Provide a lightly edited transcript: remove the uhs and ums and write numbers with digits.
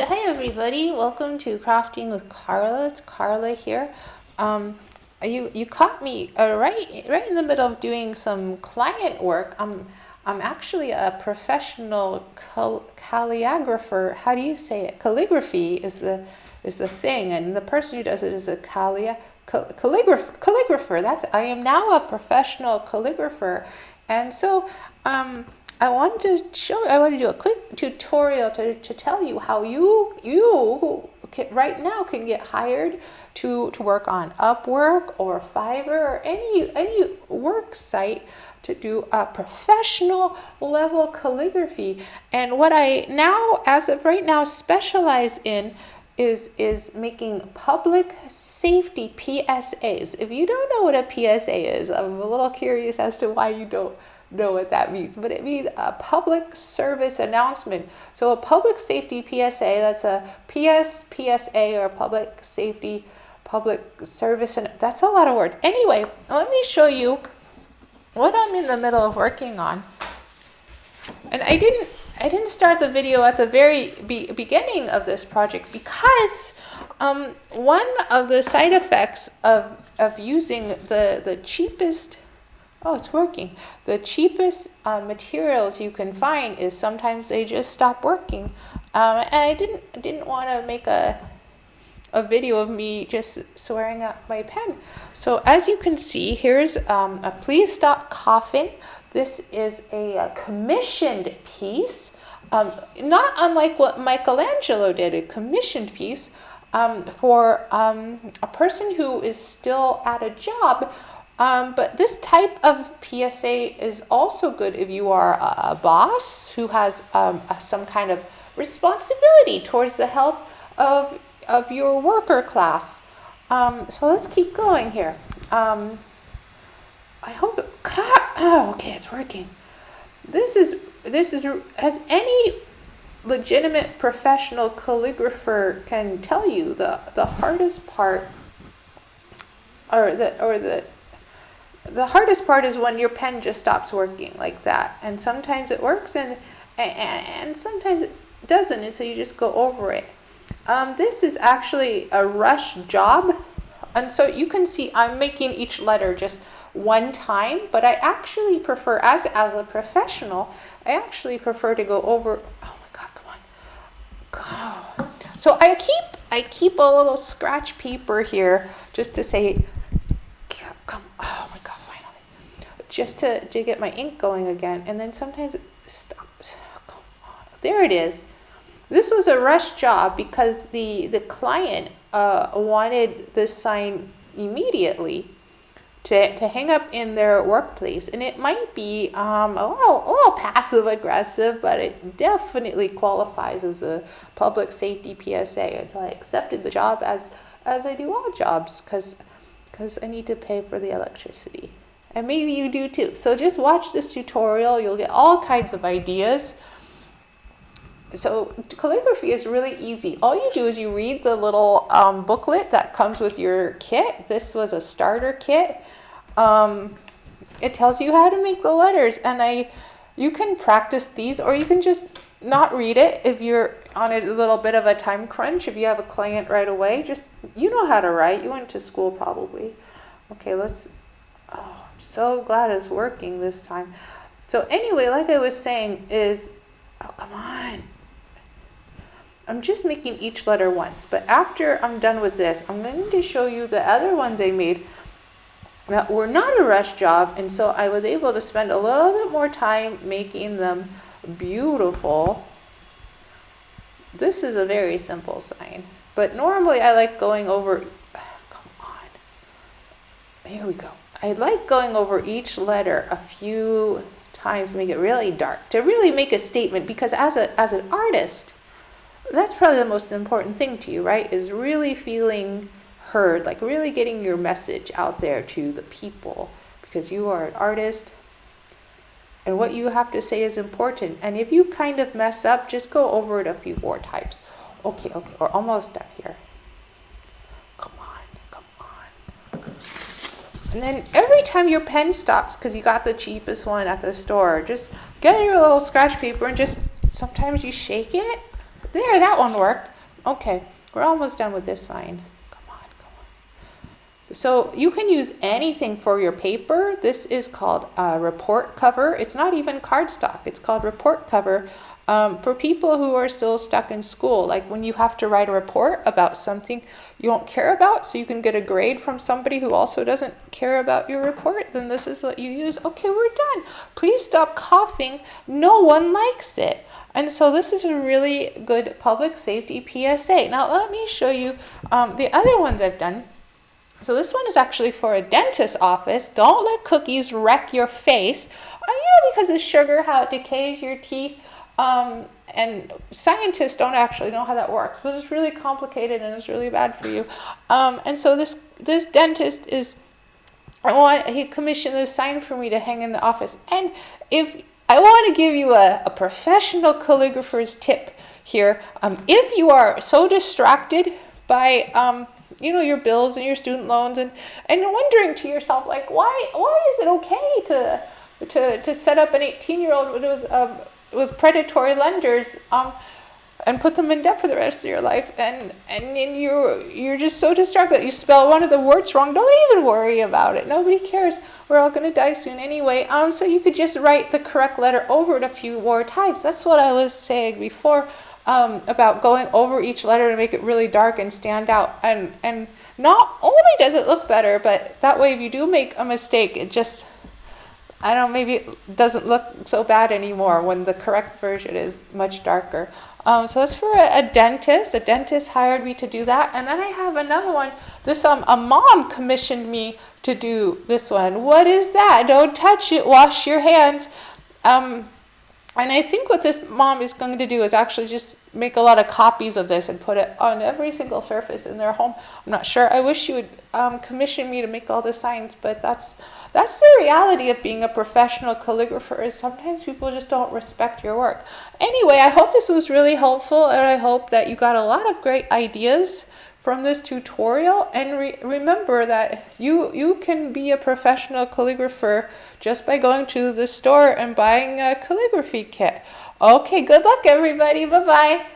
Hi everybody. Welcome to Crafting with Carla. It's Carla here. You caught me right in the middle of doing some client work. I'm actually a professional calligrapher. How do you say it? Calligraphy is the thing, and the person who does it is a calligrapher. I am now a professional calligrapher, and so I want to do a quick tutorial to tell you how you right now can get hired to work on Upwork or Fiverr or any work site to do a professional level calligraphy. And what I now, as of right now, specialize in is making public safety PSAs. If you don't know what a PSA is, I'm a little curious as to why you don't know what that means, but it means a public service announcement. So a public safety PSA, that's a PSA or public safety, public service, and that's a lot of words. Anyway, let me show you what I'm in the middle of working on. And I didn't start the video at the very beginning of this project because one of the side effects of using the cheapest, it's working. The cheapest materials you can find is sometimes they just stop working. And I didn't want to make a video of me just swearing at my pen. So as you can see, here's a Please Stop Coughing. This is a commissioned piece, not unlike what Michelangelo did, a commissioned piece for a person who is still at a job. But this type of PSA is also good if you are a boss who has some kind of responsibility towards the health of your worker class. So let's keep going here. I hope okay, it's working. This is as any legitimate professional calligrapher can tell you, the hardest part the hardest part is when your pen just stops working like that. And sometimes it works and sometimes it doesn't, and so you just go over it. This is actually a rush job. And so you can see I'm making each letter just one time, but I actually prefer, as a professional, I actually prefer to go over, oh my God, come on. So I keep a little scratch paper here just to say, oh my God, finally. Just to get my ink going again. And then sometimes it stops. Come on. There it is. This was a rush job because the client wanted this sign immediately to hang up in their workplace. And it might be a little passive aggressive, but it definitely qualifies as a public safety PSA. And so I accepted the job as I do all jobs because I need to pay for the electricity. And maybe you do too. So just watch this tutorial. You'll get all kinds of ideas. So calligraphy is really easy. All you do is you read the little booklet that comes with your kit. This was a starter kit. It tells you how to make the letters. And you can practice these, or you can just not read it if you're on a little bit of a time crunch. If you have a client right away, you know how to write. You went to school probably. Okay, I'm so glad it's working this time. So anyway, like I was saying come on. I'm just making each letter once, but after I'm done with this, I'm going to show you the other ones I made that were not a rush job, and so I was able to spend a little bit more time making them beautiful. This is a very simple sign, but normally I like going over, come on, here we go. I like going over each letter a few times to make it really dark, to really make a statement, because as an artist, that's probably the most important thing to you, right? Is really feeling heard, like really getting your message out there to the people, because you are an artist and what you have to say is important. And if you kind of mess up, just go over it a few more times. Okay, we're almost done here. Come on. And then every time your pen stops, because you got the cheapest one at the store, just get your little scratch paper and just sometimes you shake it. There, that one worked. Okay, we're almost done with this sign. Come on, come on. So you can use anything for your paper. This is called a report cover. It's not even cardstock. It's called report cover. For people who are still stuck in school, like when you have to write a report about something you don't care about, so you can get a grade from somebody who also doesn't care about your report, then this is what you use. Okay, we're done. Please stop coughing. No one likes it. And so this is a really good public safety PSA. Now let me show you the other ones I've done. So this one is actually for a dentist's office. Don't let cookies wreck your face. Because of sugar, how it decays your teeth. And scientists don't actually know how that works, but it's really complicated and it's really bad for you. And so this dentist he commissioned this sign for me to hang in the office. And if I want to give you a professional calligrapher's tip here, if you are so distracted by your bills and your student loans and wondering to yourself, like, why is it okay to set up an 18-year-old with predatory lenders and put them in debt for the rest of your life, and you're just so distracted that you spell one of the words wrong. Don't even worry about it. Nobody cares. We're all going to die soon anyway. So you could just write the correct letter over it a few more times. That's what I was saying before about going over each letter to make it really dark and stand out. And not only does it look better, but that way if you do make a mistake, it just, maybe it doesn't look so bad anymore when the correct version is much darker. So that's for a dentist. A dentist hired me to do that. And then I have another one. A mom commissioned me to do this one. What is that? Don't touch it. Wash your hands. And I think what this mom is going to do is actually just make a lot of copies of this and put it on every single surface in their home. I'm not sure. I wish you would commission me to make all the signs, but that's the reality of being a professional calligrapher, is sometimes people just don't respect your work. Anyway, I hope this was really helpful, and I hope that you got a lot of great ideas from this tutorial. And remember that you can be a professional calligrapher just by going to the store and buying a calligraphy kit. Okay, good luck everybody. Bye-bye.